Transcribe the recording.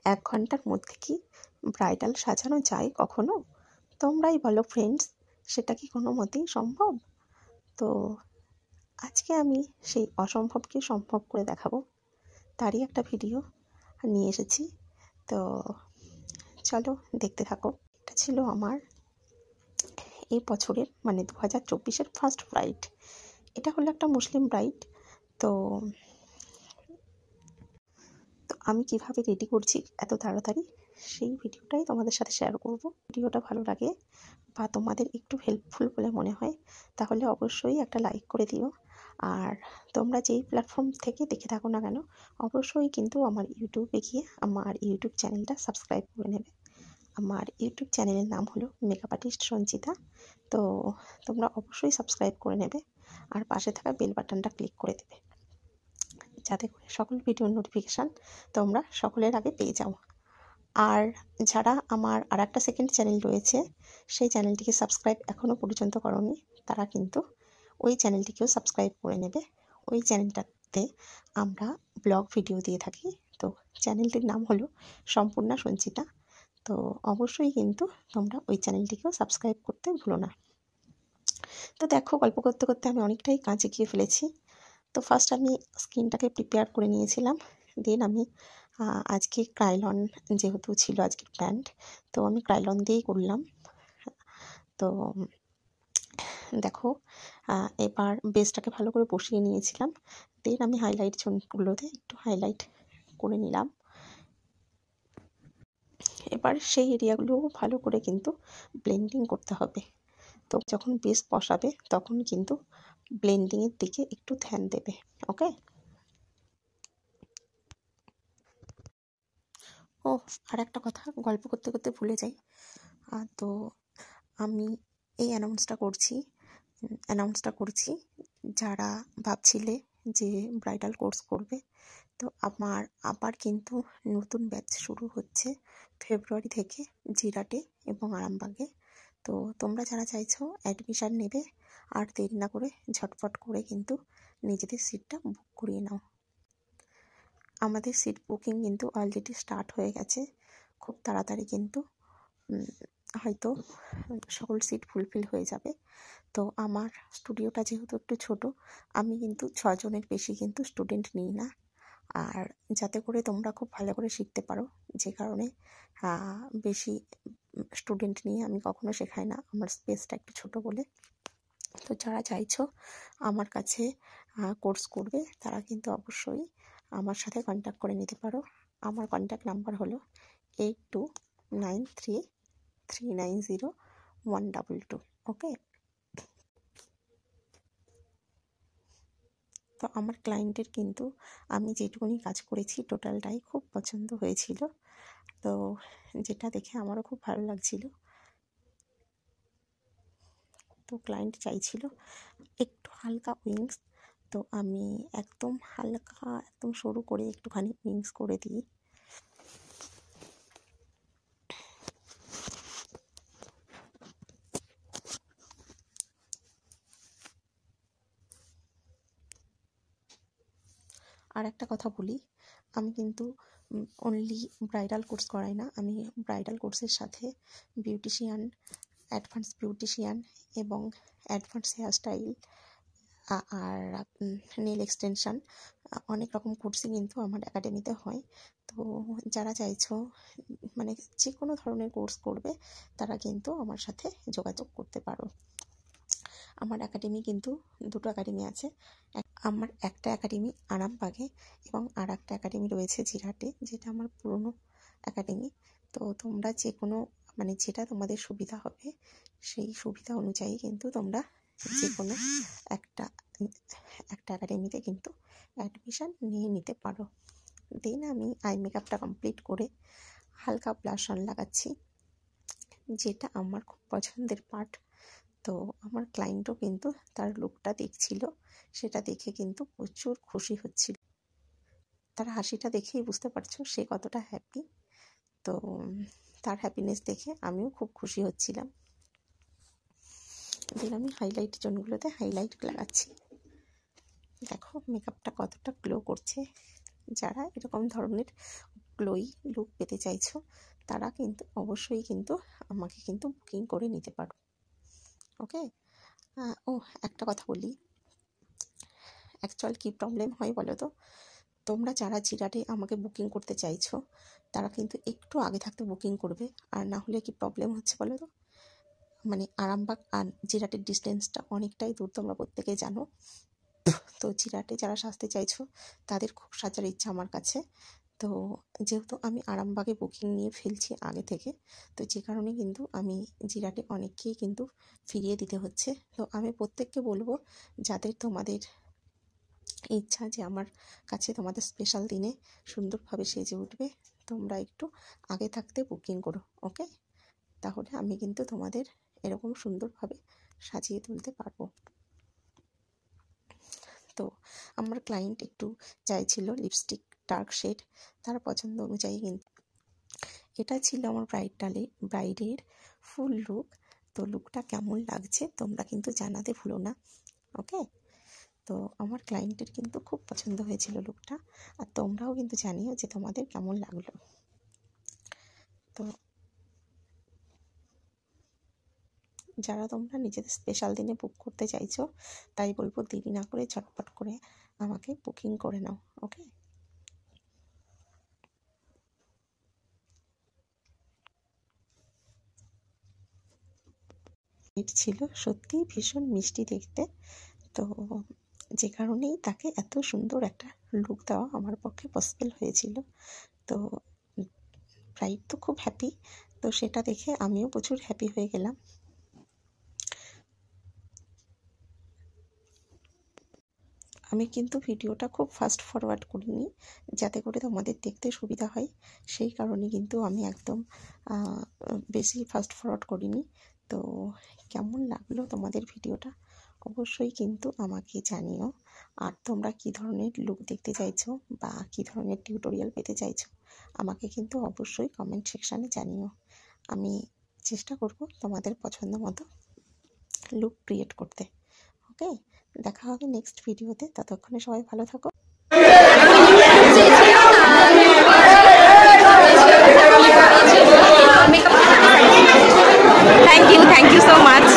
1 ঘন্টার মধ্যে কি ব্রাইডাল সাজানো যায় কখনো? তোমরাই বলো ফ্রেন্ডস, সেটা কি কোনো মতেই সম্ভব? তো আজকে আমি সেই অসম্ভবকে সম্ভব করে দেখাবো, তারই একটা ভিডিও নিয়ে এসেছি। তো চলো দেখতে থাকো। এটা ছিল আমার এই বছরের মানে 2024-এর ফার্স্ট ব্রাইড। এটা হলো একটা মুসলিম ব্রাইড। তো আমি কিভাবে রেডি করছি এত তাড়াতাড়ি, সেই ভিডিওটাই তোমাদের সাথে শেয়ার করব। ভিডিওটা ভালো লাগে বা তোমাদের একটু হেল্পফুল বলে মনে হয় তাহলে অবশ্যই একটা লাইক করে দিও। আর তোমরা যেই প্ল্যাটফর্ম থেকে দেখে থাকো না কেন, অবশ্যই কিন্তু আমার ইউটিউবে গিয়ে আমার ইউটিউব চ্যানেলটা সাবস্ক্রাইব করে নেবে। আমার ইউটিউব চ্যানেলের নাম হলো মেকআপ আর্টিস্ট সঞ্চিতা। তো তোমরা অবশ্যই সাবস্ক্রাইব করে নেবে আর পাশে থাকা বেল বাটনটা ক্লিক করে দেবে, যাতে করে সকল ভিডিওর নোটিফিকেশান তোমরা সকলের আগে পেয়ে যাও। আর যারা আমার আর একটা সেকেন্ড চ্যানেল রয়েছে, সেই চ্যানেলটিকে সাবস্ক্রাইব এখনও পর্যন্ত করোনি, তারা কিন্তু ওই চ্যানেলটিকেও সাবস্ক্রাইব করে নেবে। ওই চ্যানেলটাতে আমরা ব্লগ ভিডিও দিয়ে থাকি। তো চ্যানেলটির নাম হলো সম্পূর্ণা সঞ্চিতা। তো অবশ্যই কিন্তু তোমরা ওই চ্যানেলটিকেও সাবস্ক্রাইব করতে ভুলো না। তো দেখো, গল্প করতে করতে আমি অনেকটাই কাজ এগিয়ে ফেলেছি। তো ফার্স্ট আমি স্কিনটাকে প্রিপেয়ার করে নিয়েছিলাম। দেন আমি আজকে ক্রাইলন যেহেতু ছিল আজকের প্ল্যান্ট, তো আমি ক্রাইলন দিয়েই করলাম। তো দেখো, এবার বেসটাকে ভালো করে বসিয়ে নিয়েছিলাম। দেন আমি হাইলাইট জোনগুলোতে একটু হাইলাইট করে নিলাম। এবার সেই এরিয়াগুলো ভালো করে কিন্তু ব্লেন্ডিং করতে হবে। তো যখন বেস বসাবে তখন কিন্তু ব্লেন্ডিংয়ের দিকে একটু ধ্যান দেবে। ওকে। ও, আর একটা কথা গল্প করতে করতে ভুলে যাই। তো আমি এই অ্যানাউন্সটা করছি যারা ভাবছিলে যে ব্রাইডাল কোর্স করবে। তো আমার আবার কিন্তু নতুন ব্যাচ শুরু হচ্ছে ফেব্রুয়ারি থেকে জিরাটে এবং আরামবাগে। তো তোমরা যারা চাইছো অ্যাডমিশান নেবে, আর দেরি না করে ঝটপট করে কিন্তু নিজেদের সিটটা বুক করিয়ে নাও। আমাদের সিট বুকিং কিন্তু অলরেডি স্টার্ট হয়ে গেছে। খুব তাড়াতাড়ি কিন্তু হয়তো সকল সিট ফুলফিল হয়ে যাবে। তো আমার স্টুডিওটা যেহেতু একটু ছোট, আমি কিন্তু 6 জনের বেশি কিন্তু স্টুডেন্ট নিই না। আর যাতে করে তোমরা খুব ভালো করে শিখতে পারো, যে কারণে বেশি স্টুডেন্ট নিয়ে আমি কখনো শেখাই না, আমার স্পেসটা একটু ছোট বলে। তো যারা চাইছো আমার কাছে কোর্স করবে, তারা কিন্তু অবশ্যই আমার সাথে কন্ট্যাক্ট করে নিতে পারো। আমার কন্ট্যাক্ট নাম্বার হলো 8293390122। ওকে। তো আমার ক্লায়েন্টের কিন্তু আমি যেটুকুনি কাজ করেছি টোটালটাই খুব পছন্দ হয়েছিল। তো যেটা দেখে আমারও খুব ভালো লাগছিল। তো ক্লায়েন্ট চাইছিল একটু হালকা উইংস, তো আমি একদম হালকা একদম সরু করে একটুখানি উইংস করে দিই। আর একটা কথা বলি, আমি কিন্তু অনলি ব্রাইডাল কোর্স করাই না, আমি ব্রাইডাল কোর্সের সাথে বিউটিশিয়ান, অ্যাডভান্স বিউটিশিয়ান এবং অ্যাডভান্স হেয়ারস্টাইল আর নেল এক্সটেনশান, অনেক রকম কোর্সই কিন্তু আমার একাডেমিতে হয়। তো যারা চাইছো মানে যে কোনো ধরনের কোর্স করবে, তারা কিন্তু আমার সাথে যোগাযোগ করতে পারো। আমার একাডেমি কিন্তু দুটো একাডেমি আছে। আমার একটা একাডেমি আরামবাগে এবং আর একটা একাডেমি রয়েছে জিরাটে, যেটা আমার পুরনো একাডেমি। তো তোমরা যে কোনো মানে যেটা তোমাদের সুবিধা হবে সেই সুবিধা অনুযায়ী কিন্তু তোমরা যে কোনো একটা একাডেমিতে কিন্তু অ্যাডমিশান নিয়ে নিতে পারো। দেন আমি আই মেকআপটা কমপ্লিট করে হালকা ব্লাশ অন লাগাচ্ছি, যেটা আমার খুব পছন্দের পার্ট। তো আমার ক্লায়েন্টও কিন্তু তার লুকটা দেখছিল, সেটা দেখে কিন্তু প্রচুর খুশি হচ্ছিল। তার হাসিটা দেখেই বুঝতে পারছো সে কতটা হ্যাপি। তো তার হ্যাপিনেস দেখে আমিও খুব খুশি হচ্ছিলাম। দেন আমি হাইলাইট জোনগুলোতে হাইলাইট লাগাচ্ছি। দেখো মেকআপটা কতটা গ্লো করছে। যারা এরকম ধরনের গ্লোই লুক পেতে চাইছো তারা কিন্তু অবশ্যই কিন্তু আমাকে কিন্তু বুকিং করে নিতে পারো। ওকে। ও একটা কথা বলি, অ্যাকচুয়াল কী প্রবলেম হয় বলো তো, তোমরা যারা জিরাটে আমাকে বুকিং করতে চাইছো তারা কিন্তু একটু আগে থাকতে বুকিং করবে, আর না হলে কি প্রবলেম হচ্ছে বলো তো, মানে আরামবাগ আর জিরাটের ডিস্টেন্সটা অনেকটাই দূর, তোমরা প্রত্যেকেই জানো। তো জিরাটে যারা সাজতে চাইছো তাদের খুব সাজার ইচ্ছা আমার কাছে। তো যেহেতু আমি আরামবাগে বুকিং নিয়ে ফেলছি আগে থেকে, তো যে কারণে কিন্তু আমি জিরাটে অনেককেই কিন্তু ফিরিয়ে দিতে হচ্ছে। তো আমি প্রত্যেককে বলবো, যাদের তোমাদের ইচ্ছা যে আমার কাছে তোমাদের স্পেশাল দিনে সুন্দরভাবে সেজে উঠবে, তোমরা একটু আগে থাকতে বুকিং করো। ওকে, তাহলে আমি কিন্তু তোমাদের এরকম সুন্দরভাবে সাজিয়ে তুলতে পারবো। তো আমার ক্লায়েন্ট একটু চাইছিল লিপস্টিক ডার্ক শেড, তার পছন্দ অনুযায়ী কিন্তু এটা ছিল আমার ব্রাইডের ফুল লুক। তো লুকটা কেমন লাগছে তোমরা কিন্তু জানাতে ভুলো না। ওকে, তো আমার ক্লায়েন্টের কিন্তু খুব পছন্দ হয়েছিল লুকটা, আর তোমরাও কিন্তু জানিও যে তোমাদের কেমন লাগলো। তো যারা তোমরা নিজেদের স্পেশাল দিনে বুক করতে চাইছো, তাই বলবো দেরি না করে ঝটপট করে আমাকে বুকিং করে নাও। ওকে, এটা ছিল সত্যি ভীষণ মিষ্টি দেখতে। তো যে কারণেই তাকে এত সুন্দর একটা লুক দেওয়া আমার পক্ষে পসিবল হয়েছিল। তো ব্রাইড তো খুব হ্যাপি, তো সেটা দেখে আমিও প্রচুর হ্যাপি হয়ে গেলাম। আমি কিন্তু ভিডিওটা খুব ফাস্ট ফরওয়ার্ড করিনি, যাতে করে তোমাদের দেখতে সুবিধা হয়, সেই কারণে কিন্তু আমি একদম বেশি ফাস্ট ফরওয়ার্ড করিনি। তো কেমন লাগলো তোমাদের ভিডিওটা অবশ্যই কিন্তু আমাকে জানিও। আর তোমরা কী ধরনের লুক দেখতে চাইছো বা কী ধরনের টিউটোরিয়াল পেতে চাইছো আমাকে কিন্তু অবশ্যই কমেন্ট সেকশানে জানিও। আমি চেষ্টা করব তোমাদের পছন্দ মতো লুক ক্রিয়েট করতে। ওকে, দেখা হবে নেক্সট ভিডিওতে, ততক্ষণে সবাই ভালো থাকো। Thank you so much.